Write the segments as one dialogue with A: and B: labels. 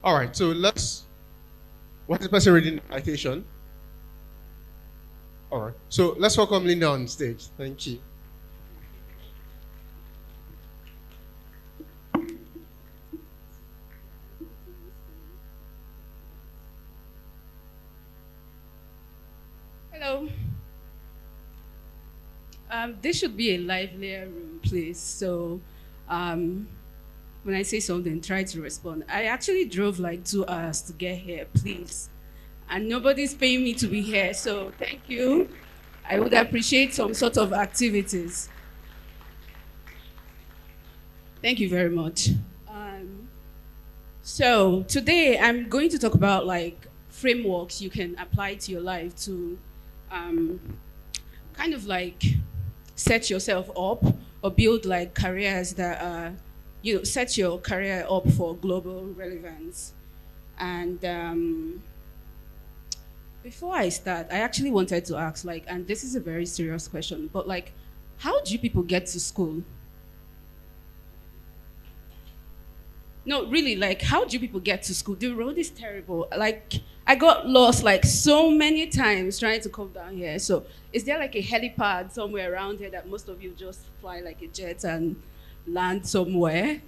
A: All right, so what is the person reading the citation? All right, so let's welcome Linda on stage. Thank you.
B: Hello. This should be a livelier room, please. So, um, when I say something, try to respond. I actually drove like 2 hours to get here, please. And nobody's paying me to be here, so thank you. I would appreciate some sort of activities. Thank you very much. So today I'm going to talk about like frameworks you can apply to your life to um, kind of like set yourself up or build like careers that set your career up for global relevance. And before I start, I actually wanted to ask, like, and this is a very serious question, but like, how do people get to school? No, really, like, how do people get to school? The road is terrible. Like, I got lost like so many times trying to come down here. So, is there like a helipad somewhere around here that most of you just fly like a jet and land somewhere?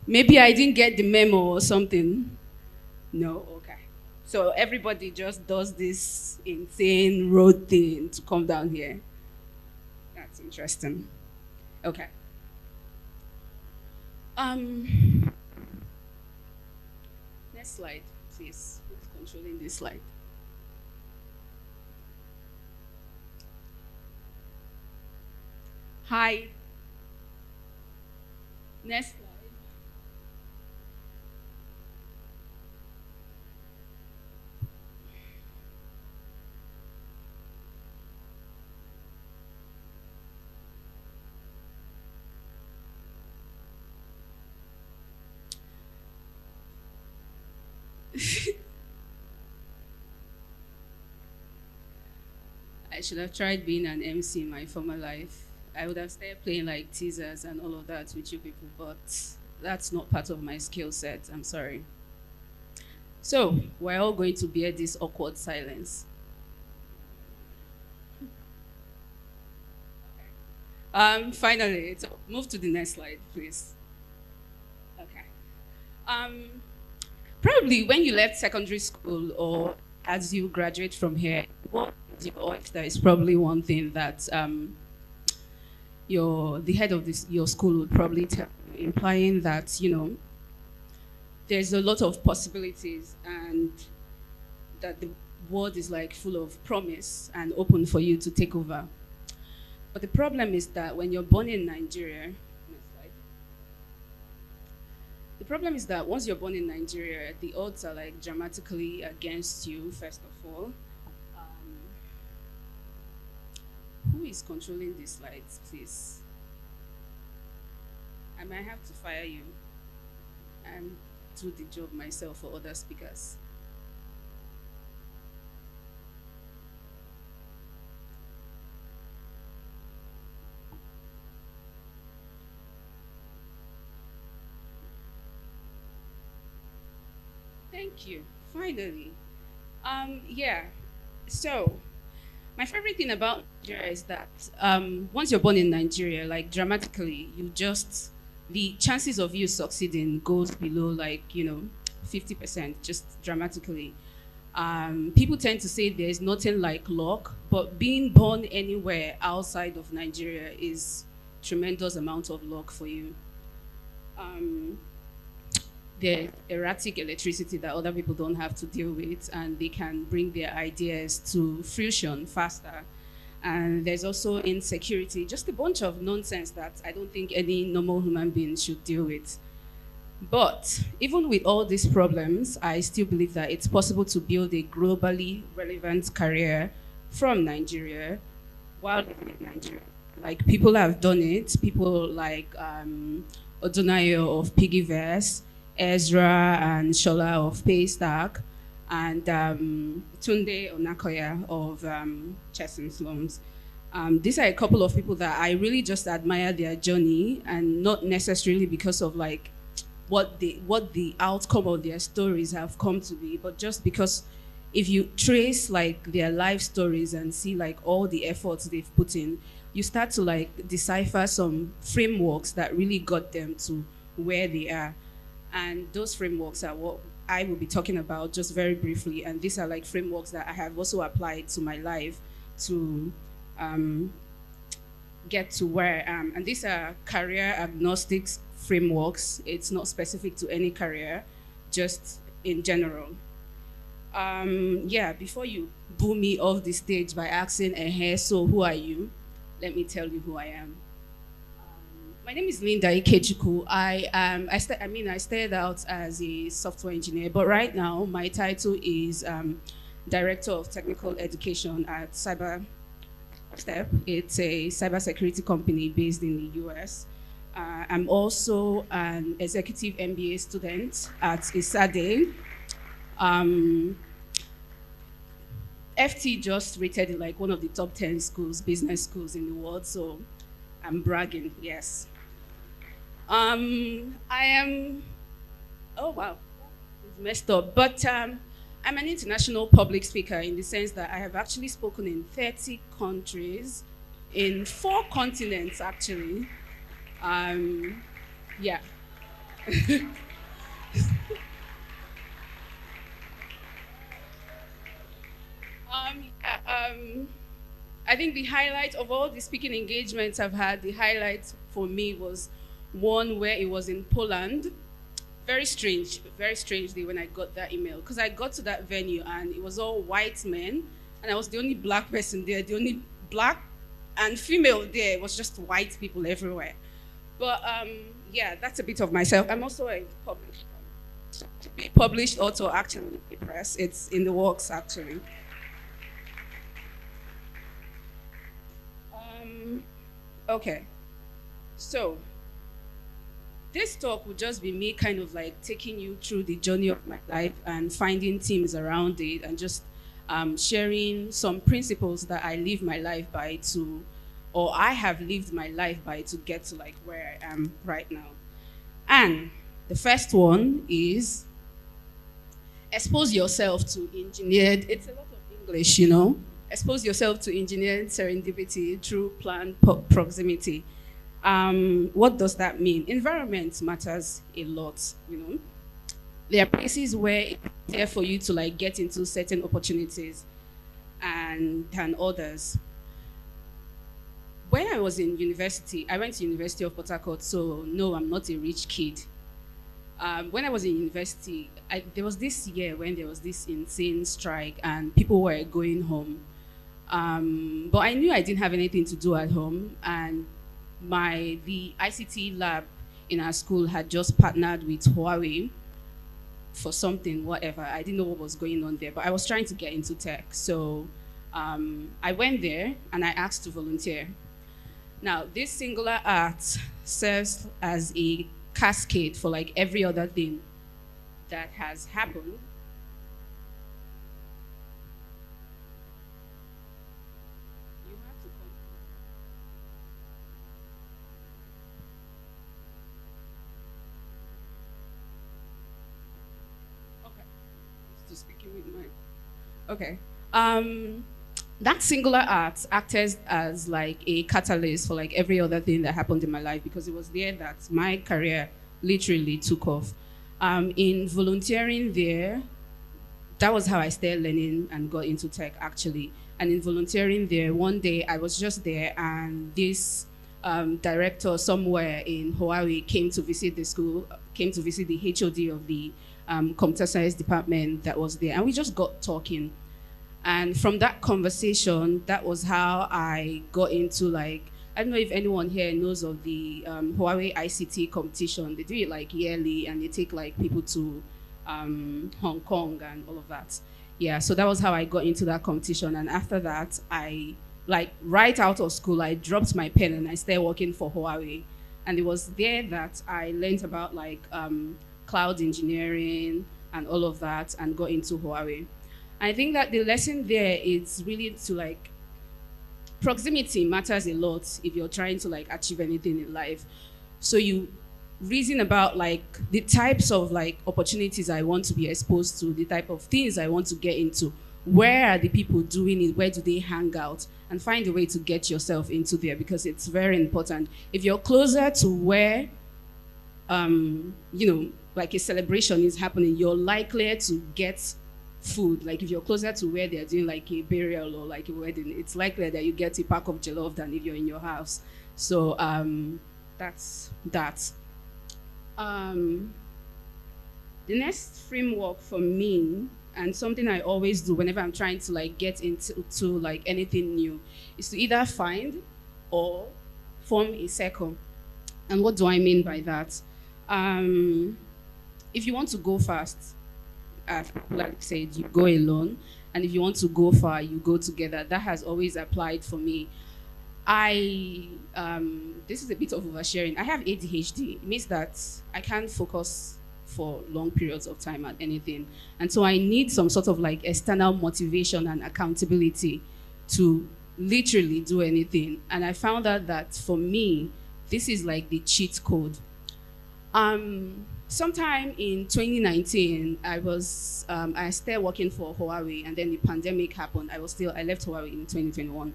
B: Maybe I didn't get the memo or something. No, okay. So everybody just does this insane road thing to come down here. That's interesting. Okay. Next slide, please. Who's controlling this slide? Hi. Next slide. I should have tried being an MC in my former life. I would have started playing like teasers and all of that with you people, but that's not part of my skill set. I'm sorry. So, we're all going to bear this awkward silence. Finally, so move to the next slide, please. Okay. Um, Probably when you left secondary school or as you graduate from here, what is your oyster is probably one thing that the head of your school would probably tell you, implying that there's a lot of possibilities and that the world is like full of promise and open for you to take over. But the problem is that when you're born in Nigeria, the problem is that once you're born in Nigeria, the odds are like dramatically against you, first of all. Who is controlling these slides, please? I might have to fire you and do the job myself for other speakers. Thank you. Finally. Yeah. So, my favorite thing about Nigeria is that once you're born in Nigeria, like dramatically, the chances of you succeeding goes below 50%, just dramatically. People tend to say there's nothing like luck, but being born anywhere outside of Nigeria is tremendous amount of luck for you. The erratic electricity that other people don't have to deal with, and they can bring their ideas to fruition faster. And there's also insecurity, just a bunch of nonsense that I don't think any normal human being should deal with. But even with all these problems, I still believe that it's possible to build a globally relevant career from Nigeria while living in Nigeria. Like people have done it, people like Odunayo of Piggyverse, Ezra and Shola of Paystack, and Tunde Onakoya of Chess and Slums. These are a couple of people that I really just admire their journey, and not necessarily because of like what the outcome of their stories have come to be, but just because if you trace like their life stories and see like all the efforts they've put in, you start to like decipher some frameworks that really got them to where they are. And those frameworks are what I will be talking about just very briefly. And these are like frameworks that I have also applied to my life to get to where I am. And these are career agnostic frameworks. It's not specific to any career, just in general. Yeah, before you boo me off the stage by asking, hey, so who are you? Let me tell you who I am. My name is Linda Ikechukwu. I started out as a software engineer, but right now my title is Director of Technical Education at Cyber Step. It's a cybersecurity company based in the US. I'm also an executive MBA student at ISADE. FT just rated it like one of the top 10 schools, business schools in the world, so I'm bragging, yes. I am, oh wow, it's messed up, but I'm an international public speaker in the sense that I have actually spoken in 30 countries, in 4 continents actually. Yeah. I think the highlight of all the speaking engagements I've had, the highlight for me was one where it was in Poland. Very strangely when I got that email, because I got to that venue and it was all white men and I was the only black person there, the only black and female there. It was just white people everywhere. But yeah, that's a bit of myself. I'm also a published author actually in the press. It's in the works actually. Okay, so this talk would just be me kind of like taking you through the journey of my life and finding themes around it and just sharing some principles that I live my life by to, or I have lived my life by to get to like where I am right now. And the first one is expose yourself to engineered, it's a lot of English, you know. Expose yourself to engineered serendipity through planned proximity. What does that mean? Environment matters a lot, you know. There are places where it's there for you to like get into certain opportunities and than others. When I was in university, I went to University of Port Harcourt, so no, I'm not a rich kid. When I was in university, there was this year when there was this insane strike and people were going home. But I knew I didn't have anything to do at home, and the ICT lab in our school had just partnered with Huawei for something, whatever. I didn't know what was going on there, but I was trying to get into tech. So I went there and I asked to volunteer. Now, this singular act serves as a cascade for like every other thing that has happened. You have to come. Okay. Just speaking with my. Okay. That singular act acted as like a catalyst for like every other thing that happened in my life, because it was there that my career literally took off. In volunteering there, that was how I started learning and got into tech actually. And in volunteering there, one day I was just there and this director somewhere in Hawaii came to visit the school, came to visit the HOD of the computer science department that was there. And we just got talking. And from that conversation, that was how I got into like, I don't know if anyone here knows of the Huawei ICT competition. They do it like yearly and they take like people to Hong Kong and all of that. Yeah, so that was how I got into that competition. And after that, I like right out of school, I dropped my pen and I started working for Huawei. And it was there that I learned about like cloud engineering and all of that and got into Huawei. I think that the lesson there is really to like, proximity matters a lot if you're trying to like achieve anything in life. So you reason about like the types of like opportunities I want to be exposed to, the type of things I want to get into. Where are the people doing it? Where do they hang out? And find a way to get yourself into there, because it's very important. If you're closer to where, like a celebration is happening, you're likelier to get food. Like if you're closer to where they're doing like a burial or like a wedding, it's likely that you get a pack of jollof than if you're in your house. So that's that. The next framework for me, and something I always do whenever I'm trying to like get into like anything new, is to either find or form a circle. And what do I mean by that? If you want to go fast, as like I said, you go alone, and if you want to go far, you go together. That has always applied for me. This is a bit of oversharing. I have ADHD. It means that I can't focus for long periods of time at anything. And so I need some sort of like external motivation and accountability to literally do anything. And I found out that for me, this is like the cheat code. Sometime in 2019, I started working for Huawei, and then the pandemic happened. I left Huawei in 2021.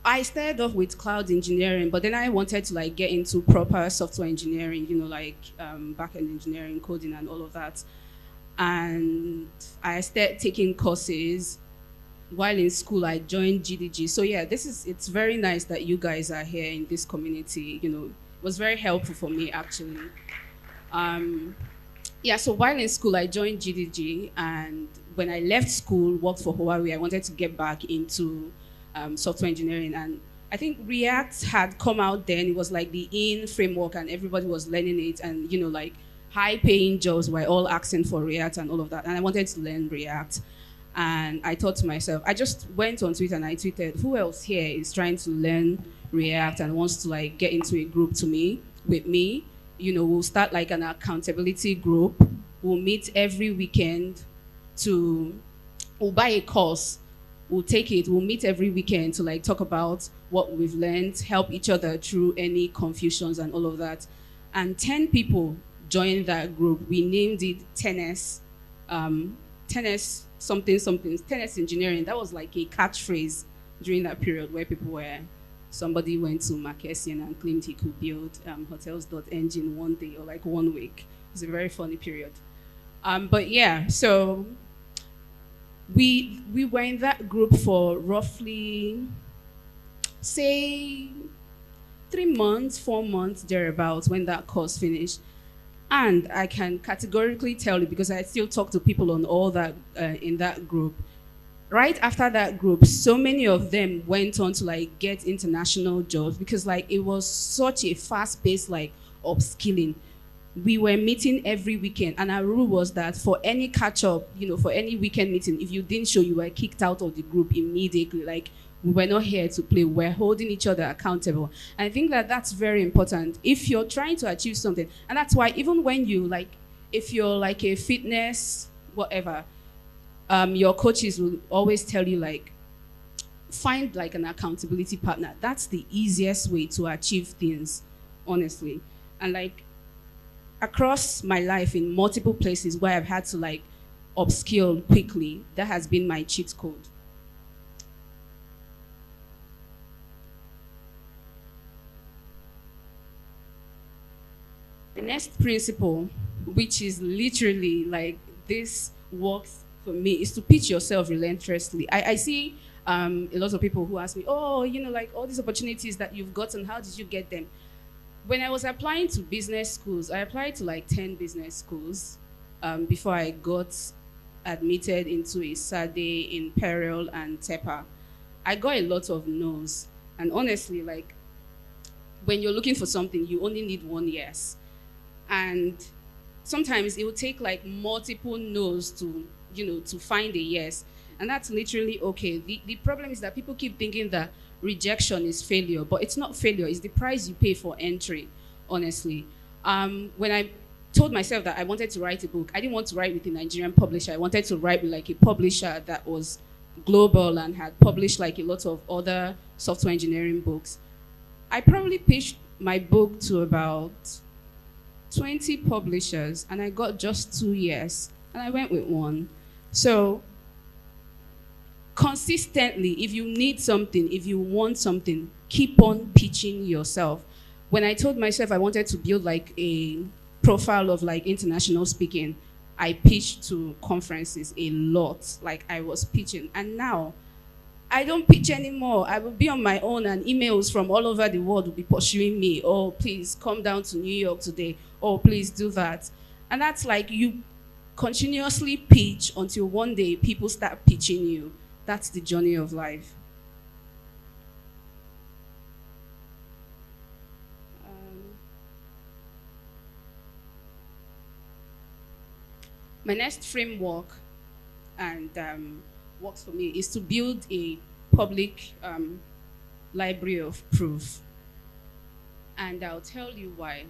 B: I started off with cloud engineering, but then I wanted to like get into proper software engineering, like back-end engineering, coding, and all of that. And I started taking courses. While in school, I joined GDG. So yeah, it's very nice that you guys are here in this community. It was very helpful for me actually. So while in school, I joined GDG, and when I left school, worked for Huawei, I wanted to get back into software engineering. And I think React had come out then. It was like the in framework, and everybody was learning it. And like high-paying jobs were all asking for React and all of that. And I wanted to learn React. And I thought to myself, I just went on Twitter and I tweeted, who else here is trying to learn React and wants to like get into a group with me? We'll start like an accountability group. We'll meet every weekend we'll buy a course, we'll take it, we'll meet every weekend to like talk about what we've learned, help each other through any confusions and all of that. And 10 people joined that group. We named it tennis engineering. That was like a catchphrase during that period where somebody went to Marquesian and claimed he could build hotels.ng in one day or like 1 week. It was a very funny period. But yeah, so we were in that group for roughly, say, 3 months, 4 months, thereabouts, when that course finished. And I can categorically tell you, because I still talk to people on all that in that group. Right after that group, so many of them went on to like get international jobs, because like it was such a fast-paced like upskilling. We were meeting every weekend, and our rule was that for any catch-up, for any weekend meeting, if you didn't show, you were kicked out of the group immediately. Like, we were not here to play. We're holding each other accountable. And I think that that's very important if you're trying to achieve something. And that's why even when if you're like a fitness, whatever, your coaches will always tell you like, find like an accountability partner. That's the easiest way to achieve things, honestly. And like across my life in multiple places where I've had to like upskill quickly, that has been my cheat code. The next principle, which is literally like this works for me, is to pitch yourself relentlessly. I see a lot of people who ask me, oh, like all these opportunities that you've gotten, how did you get them? When I was applying to business schools, I applied to like 10 business schools before I got admitted into a SADE in Peril and TEPA. I got a lot of no's. And honestly, like when you're looking for something, you only need one yes. And sometimes it will take like multiple no's to find a yes. And that's literally okay. The problem is that people keep thinking that rejection is failure, but it's not failure. It's the price you pay for entry, honestly. When I told myself that I wanted to write a book, I didn't want to write with a Nigerian publisher. I wanted to write with like a publisher that was global and had published like a lot of other software engineering books. I probably pitched my book to about 20 publishers and I got just 2 years and I went with one. So consistently, if you need something, if you want something, keep on pitching yourself. When I told myself I wanted to build like a profile of like international speaking, I pitched to conferences a lot. Like I was pitching. And now I don't pitch anymore. I will be on my own and emails from all over the world will be pursuing me. Oh, please come down to New York today. Oh, please do that. And that's like you continuously pitch until one day people start pitching you. That's the journey of life. My next framework and works for me is to build a public library of proof. And I'll tell you why.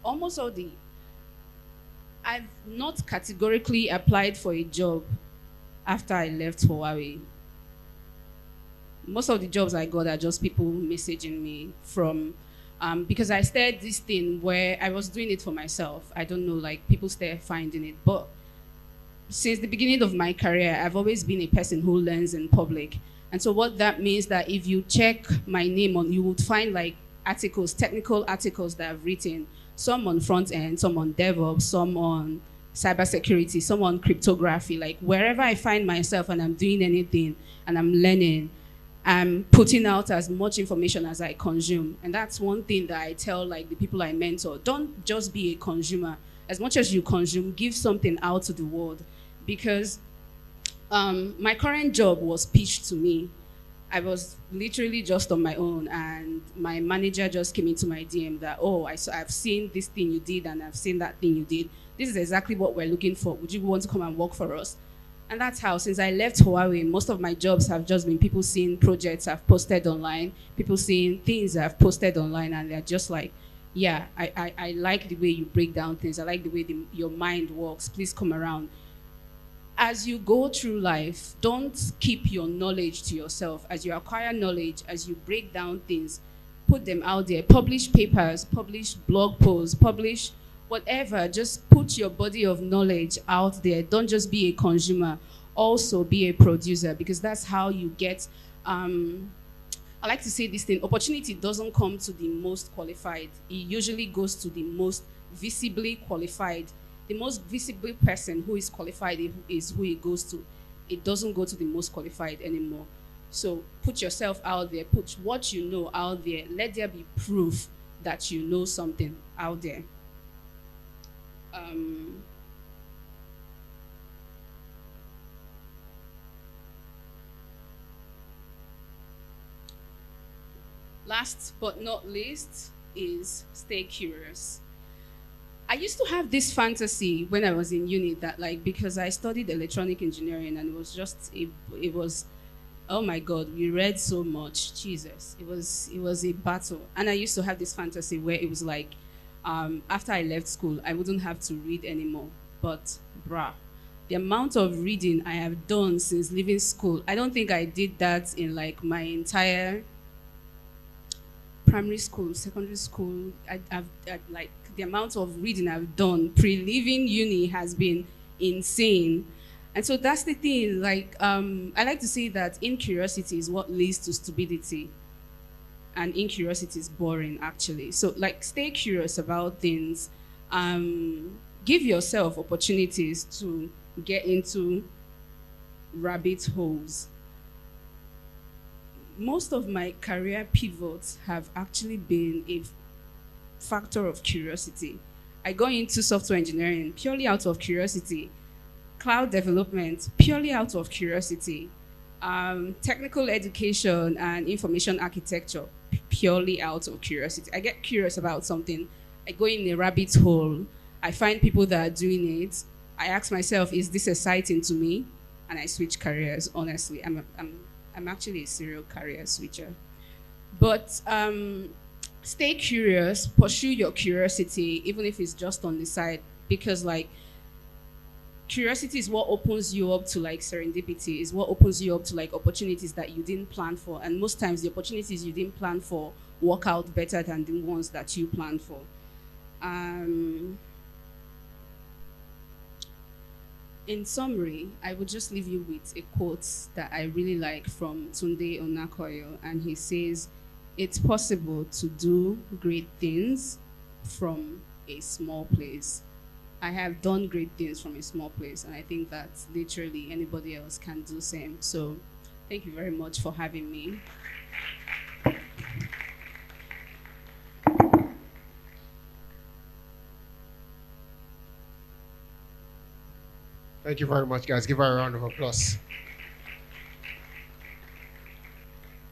B: Almost all the, I've not categorically applied for a job after I left Huawei. Most of the jobs I got are just people messaging me from, because I started this thing where I was doing it for myself. I don't know, like people started finding it. But since the beginning of my career, I've always been a person who learns in public. And so what that means that if you check my name on, you would find like articles, technical articles that I've written, some on front end, some on DevOps, some on cybersecurity, some on cryptography. Like wherever I find myself and I'm doing anything and I'm learning, I'm putting out as much information as I consume. And that's one thing that I tell like the people I mentor, don't just be a consumer. As much as you consume, give something out to the world. Because my current job was pitched to me. I was literally just on my own, and my manager just came into my DM that, oh, I've seen this thing you did, and I've seen that thing you did. This is exactly what we're looking for. Would you want to come and work for us? And that's how, since I left Huawei, most of my jobs have just been people seeing projects I've posted online, people seeing things I've posted online, and they're just like, yeah, I like the way you break down things. I like the way your mind works. Please come around. As you go through life, don't keep your knowledge to yourself. As you acquire knowledge, as you break down things, put them out there. Publish papers, publish blog posts, publish whatever. Just put your body of knowledge out there. Don't just be a consumer. Also be a producer, because that's how you get, I like to say this thing, opportunity doesn't come to the most qualified. It usually goes to the most visibly qualified. The most visible person who is qualified is who it goes to. It doesn't go to the most qualified anymore. So put yourself out there, put what you know out there. Let there be proof that you know something out there. Last but not least is stay curious. I used to have this fantasy when I was in uni that, like, because I studied electronic engineering and it was just, it was, oh my God, we read so much, Jesus. It was a battle. And I used to have this fantasy where it was like, after I left school, I wouldn't have to read anymore. But, bruh, the amount of reading I have done since leaving school, I don't think I did that in like my entire primary school, secondary school. I've like, the amount of reading I've done pre-leaving uni has been insane. And so that's the thing, like, I like to say that incuriosity is what leads to stupidity. And incuriosity is boring, actually. So, like, stay curious about things. Give yourself opportunities to get into rabbit holes. Most of my career pivots have actually been a factor of curiosity. I got into software engineering purely out of curiosity. Cloud development, purely out of curiosity. Technical education and information architecture, purely out of curiosity. I get curious about something. I go in a rabbit hole. I find people that are doing it. I ask myself, is this exciting to me? And I switch careers, honestly. I'm actually a serial career switcher. But stay curious, pursue your curiosity, even if it's just on the side, because like curiosity is what opens you up to like serendipity, is what opens you up to like opportunities that you didn't plan for. And most times the opportunities you didn't plan for work out better than the ones that you planned for. Um, in summary, I would just leave you with a quote that I really like from Tunde Onakoyo, and he says, "It's possible to do great things from a small place." I have done great things from a small place, and I think that literally anybody else can do the same. So, thank you very much for having me.
A: Thank you very much, guys. Give her a round of applause.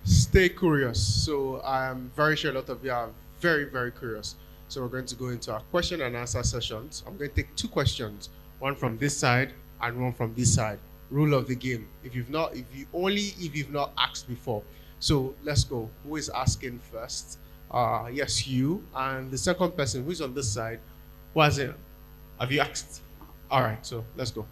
A: Stay curious. So I'm very sure a lot of you are very, very curious. So we're going to go into our question and answer sessions. I'm going to take two questions, one from this side and one from this side. Rule of the game. If you've not asked before. So let's go. Who is asking first? Yes, you. And the second person who's on this side, who has it? Have you asked? All right, so let's go.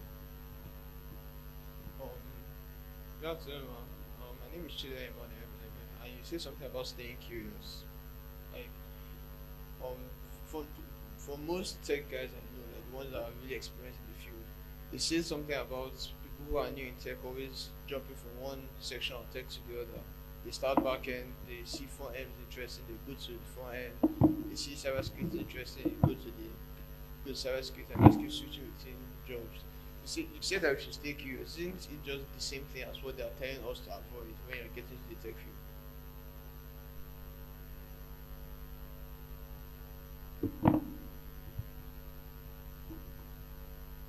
C: Good afternoon, ma'am. My name is Chile and you said something about staying curious. Like, um, for most tech guys I know, like the ones that are really experienced in the field, they say something about people who are new in tech always jumping from one section of tech to the other. They start back end, they see front end is interesting, they go to the front end. They see cybersecurity interesting, they go to cybersecurity and just keep switching between jobs. You say that we should stay curious. Isn't it just the same thing as what they are telling us to avoid when you're getting to the tech field?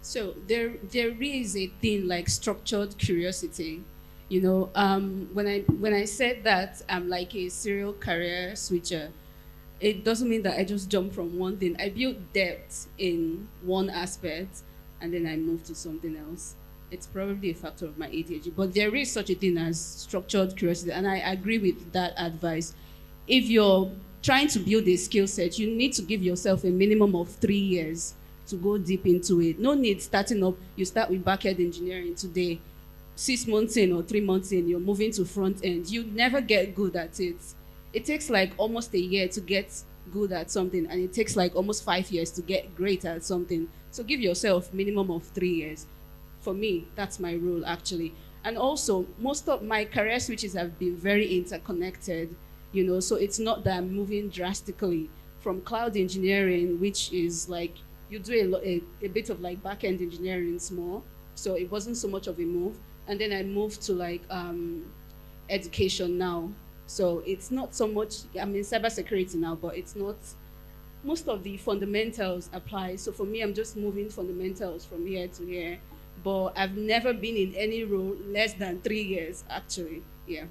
B: So there is a thing like structured curiosity. When I said that I'm like a serial career switcher, it doesn't mean that I just jump from one thing. I built depth in one aspect and then I move to something else. It's probably a factor of my ADHD, but there is such a thing as structured curiosity, and I agree with that advice. If you're trying to build a skill set, you need to give yourself a minimum of 3 years to go deep into it. No need starting up. You start with back-end engineering today. 6 months in or 3 months in, you're moving to front end. You never get good at it. It takes like almost a year to get good at something, and it takes like almost 5 years to get great at something. So give yourself minimum of 3 years. For me, that's my rule actually. And also, most of my career switches have been very interconnected, so it's not that I'm moving drastically from cloud engineering, which is like you do a bit of like back-end engineering small, so it wasn't so much of a move. And then I moved to like education now. So it's not so much, I'm in cybersecurity now, but it's not, most of the fundamentals apply. So for me, I'm just moving fundamentals from here to here. But I've never been in any role less than 3 years, actually. Yeah.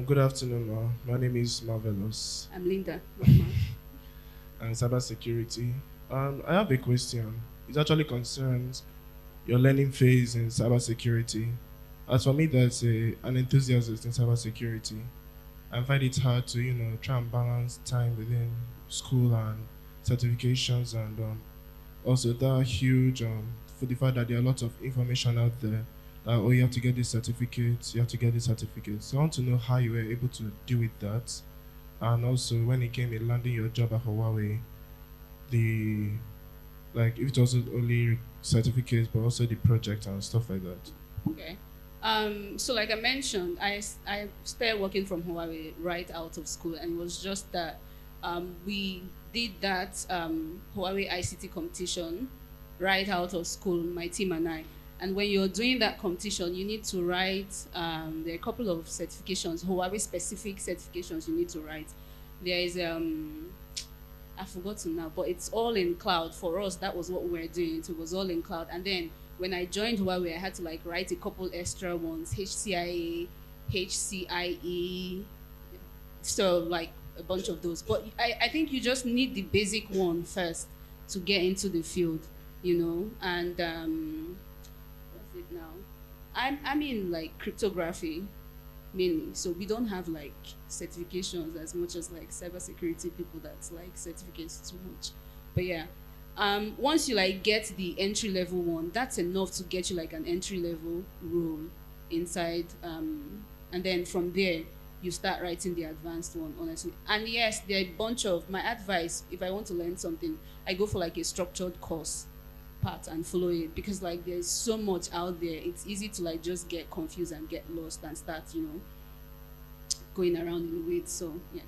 D: Good afternoon, ma. My name is Marvelous.
B: I'm Linda.
D: And cybersecurity. I have a question. It actually concerns your learning phase in cybersecurity. As for me, that's an enthusiast in cybersecurity. I find it hard to, try and balance time within school and certifications, and also that huge, for the fact that there are a lot of information out there that, oh, you have to get this certificate, you have to get this certificate. So I want to know how you were able to deal with that. And also when it came in landing your job at Huawei, if it wasn't only certificates, but also the project and stuff like that.
B: Okay. So like I mentioned, I started working from Huawei right out of school, and it was just that we did that Huawei ICT competition right out of school, my team and I. And when you're doing that competition, you need to write, there are a couple of certifications, Huawei specific certifications you need to write. There is, I've forgotten now, but it's all in cloud. For us, that was what we were doing. It was all in cloud. And then when I joined Huawei, I had to like write a couple extra ones, HCIA, HCIE, so like a bunch of those. But I think you just need the basic one first to get into the field, and what's it now? I'm in like cryptography mainly, so we don't have like certifications as much as like cybersecurity people that like certificates too much. But yeah, Once you like get the entry level one, that's enough to get you like an entry level role inside, and then from there you start writing the advanced one, honestly. And yes, there are a bunch of my advice. If I want to learn something, I go for like a structured course part and follow it, because like there's so much out there. It's easy to like just get confused and get lost and start, you know, going around in the weeds. So yeah.